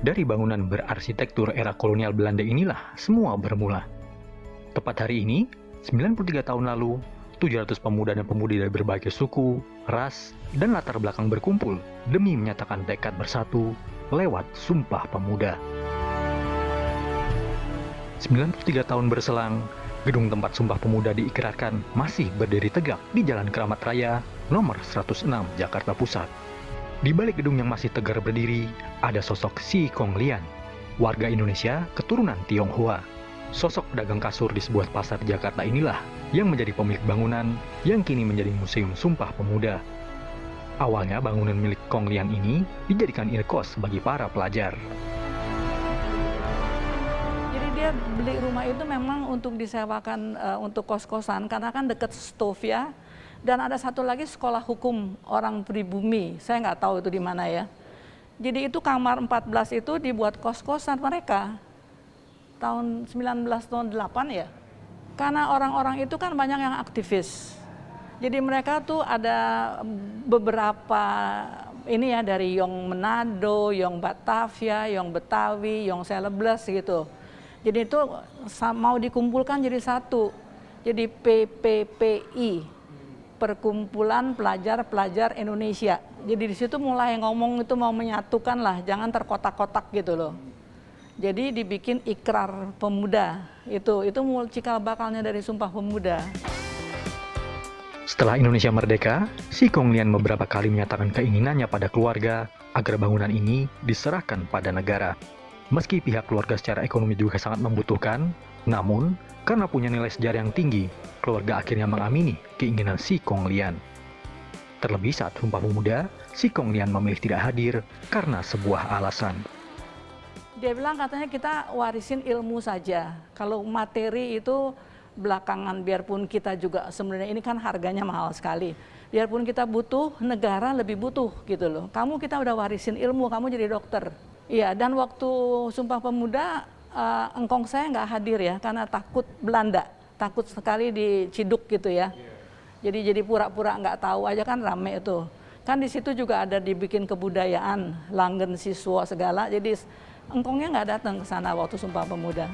Dari bangunan berarsitektur era kolonial Belanda inilah semua bermula. Tepat hari ini, 93 tahun lalu, 700 pemuda dan pemudi dari berbagai suku, ras, dan latar belakang berkumpul demi menyatakan tekad bersatu lewat Sumpah Pemuda. 93 tahun berselang, gedung tempat Sumpah Pemuda diikrarkan masih berdiri tegak di Jalan Keramat Raya nomor 106 Jakarta Pusat. Di balik gedung yang masih tegar berdiri, ada sosok Si Kong Lian, warga Indonesia keturunan Tionghoa. Sosok pedagang kasur di sebuah pasar Jakarta inilah yang menjadi pemilik bangunan yang kini menjadi Museum Sumpah Pemuda. Awalnya bangunan milik Kong Lian ini dijadikan indekos bagi para pelajar. Jadi dia beli rumah itu memang untuk disewakan untuk kos-kosan karena kan dekat stove ya. Dan ada satu lagi sekolah hukum orang pribumi, saya nggak tahu itu di mana ya. Jadi itu kamar 14 itu dibuat kos-kosan mereka. Tahun 1908 ya. Karena orang-orang itu kan banyak yang aktivis. Jadi mereka tuh ada beberapa ini ya dari Yong Manado, Yong Batavia, Yong Betawi, Yong Celebes gitu. Jadi itu mau dikumpulkan jadi satu. Jadi PPPI. Perkumpulan Pelajar-Pelajar Indonesia. Jadi di situ mulai ngomong itu mau menyatukan lah, jangan terkotak-kotak gitu loh. Jadi dibikin Ikrar Pemuda. Itu cikal bakalnya dari Sumpah Pemuda. Setelah Indonesia merdeka, Si Kong Lian beberapa kali menyatakan keinginannya pada keluarga agar bangunan ini diserahkan pada negara. Meski pihak keluarga secara ekonomi juga sangat membutuhkan, namun karena punya nilai sejarah yang tinggi, keluarga akhirnya mengamini keinginan Si Kong Lian. Terlebih saat Sumpah Pemuda, Si Kong Lian memilih tidak hadir karena sebuah alasan. Dia bilang katanya kita warisin ilmu saja. Kalau materi itu belakangan, biarpun kita juga sebenarnya ini kan harganya mahal sekali. Biarpun kita butuh, negara lebih butuh gitu loh. Kamu kita udah warisin ilmu, kamu jadi dokter. Iya, dan waktu Sumpah Pemuda, engkong saya nggak hadir ya, karena takut Belanda. Takut sekali diciduk gitu ya. Jadi pura-pura nggak tahu aja kan rame itu. Kan di situ juga ada dibikin kebudayaan, langgen siswa segala. Jadi engkongnya nggak datang ke sana waktu Sumpah Pemuda.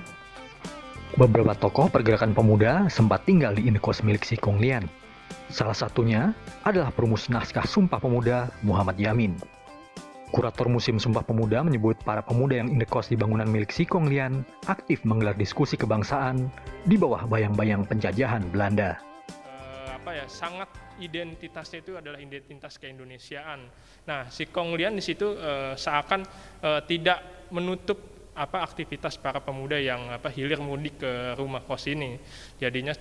Beberapa tokoh pergerakan pemuda sempat tinggal di indekos milik Si Kong Lian. Salah satunya adalah perumus naskah Sumpah Pemuda Muhammad Yamin. Kurator Museum Sumpah Pemuda menyebut para pemuda yang indekos di bangunan milik Si Kong Lian aktif menggelar diskusi kebangsaan di bawah bayang-bayang penjajahan Belanda. Sangat identitasnya itu adalah identitas keindonesiaan. Nah, Si Kong Lian di situ seakan tidak menutup aktivitas para pemuda yang hilir mudik ke rumah kos ini. Jadinya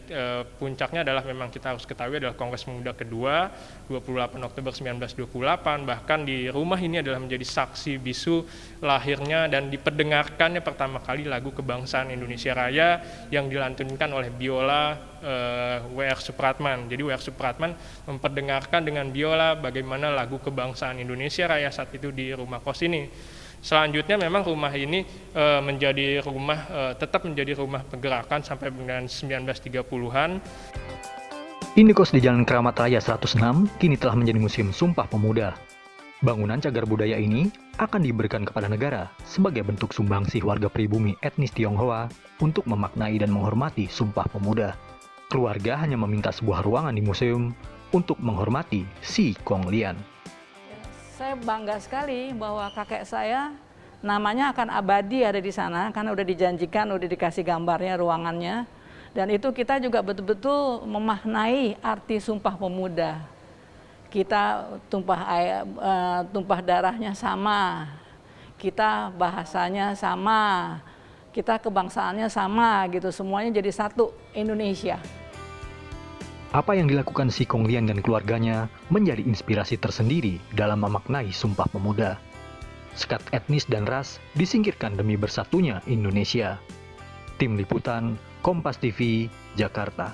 puncaknya adalah memang kita harus ketahui adalah Kongres Pemuda kedua 28 Oktober 1928, bahkan di rumah ini adalah menjadi saksi bisu lahirnya dan diperdengarkannya pertama kali lagu kebangsaan Indonesia Raya yang dilantunkan oleh biola W.R. Supratman. Jadi W.R. Supratman memperdengarkan dengan biola bagaimana lagu kebangsaan Indonesia Raya saat itu di rumah kos ini. Selanjutnya memang rumah ini tetap menjadi rumah pergerakan sampai dengan 1930-an. Indekos di Jalan Keramat Raya 106 kini telah menjadi Museum Sumpah Pemuda. Bangunan cagar budaya ini akan diberikan kepada negara sebagai bentuk sumbangsih warga pribumi etnis Tionghoa untuk memaknai dan menghormati Sumpah Pemuda. Keluarga hanya meminta sebuah ruangan di museum untuk menghormati Si Kong Lian. Saya bangga sekali bahwa kakek saya namanya akan abadi ada di sana karena udah dijanjikan, udah dikasih gambarnya, ruangannya. Dan itu kita juga betul-betul memaknai arti Sumpah Pemuda. Kita tumpah darahnya sama, kita bahasanya sama, kita kebangsaannya sama gitu, semuanya jadi satu Indonesia. Apa yang dilakukan Si Kong Lian dan keluarganya menjadi inspirasi tersendiri dalam memaknai Sumpah Pemuda. Sekat etnis dan ras disingkirkan demi bersatunya Indonesia. Tim Liputan, Kompas TV, Jakarta.